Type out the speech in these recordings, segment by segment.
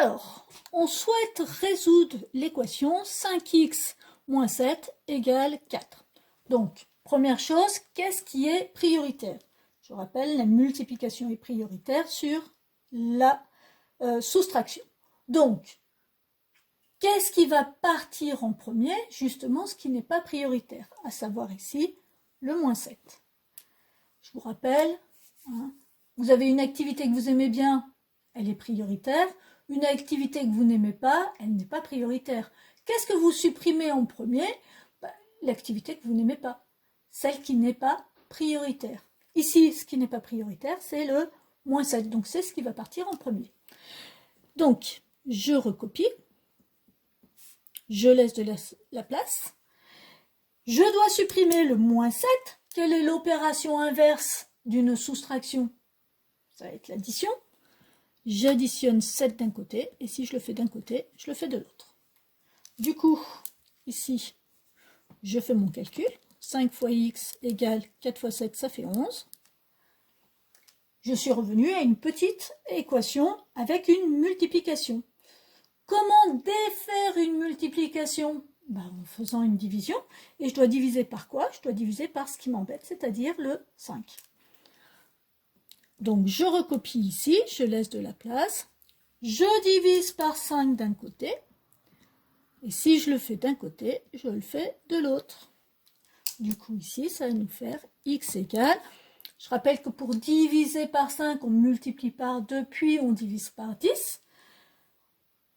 Alors, on souhaite résoudre l'équation 5x moins 7 égale 4. Donc, première chose, qu'est-ce qui est prioritaire? Je rappelle, la multiplication est prioritaire sur la soustraction. Donc, qu'est-ce qui va partir en premier? Justement, ce qui n'est pas prioritaire, à savoir ici, le moins 7. Je vous rappelle, hein, vous avez une activité que vous aimez bien, elle est prioritaire. Une activité que vous n'aimez pas, elle n'est pas prioritaire. Qu'est-ce que vous supprimez en premier? L'activité que vous n'aimez pas, celle qui n'est pas prioritaire. Ici, ce qui n'est pas prioritaire, c'est le moins 7. Donc, c'est ce qui va partir en premier. Donc, je recopie. Je laisse de la place. Je dois supprimer le moins 7. Quelle est l'opération inverse d'une soustraction? Ça va être l'addition. J'additionne 7 d'un côté, et si je le fais d'un côté, je le fais de l'autre. Du coup, ici, je fais mon calcul. 5 fois x égale 4 fois 7, ça fait 11. Je suis revenu à une petite équation avec une multiplication. Comment défaire une multiplication? En faisant une division. Et je dois diviser par quoi? Je dois diviser par ce qui m'embête, c'est-à-dire le 5. Donc, je recopie ici, je laisse de la place. Je divise par 5 d'un côté. Et si je le fais d'un côté, je le fais de l'autre. Du coup, ici, ça va nous faire x égale. Je rappelle que pour diviser par 5, on multiplie par 2, puis on divise par 10.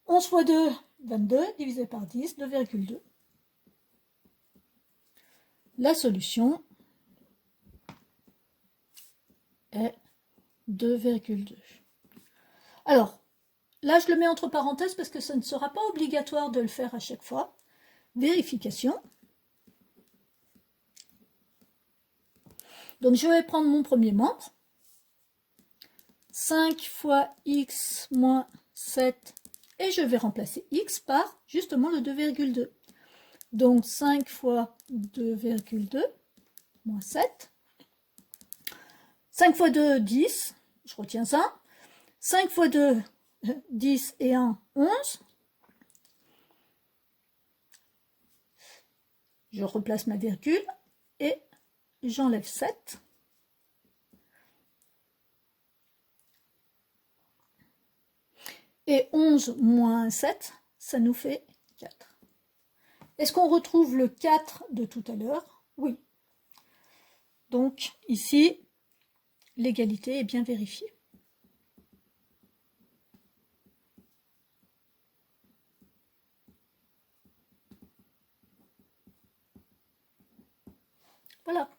11 fois 2, 22, divisé par 10, 2,2. La solution est 2,2. Alors, là, je le mets entre parenthèses parce que ça ne sera pas obligatoire de le faire à chaque fois. Vérification. Donc, je vais prendre mon premier membre. 5 fois x moins 7. Et je vais remplacer x par justement le 2,2. Donc, 5 fois 2,2 moins 7. 5 fois 2, 10. Je retiens ça. 5 fois 2, 10 et 1, 11. Je replace ma virgule et j'enlève 7. Et 11 moins 7, ça nous fait 4. Est-ce qu'on retrouve le 4 de tout à l'heure? Oui. Donc ici, l'égalité est bien vérifiée. Voilà.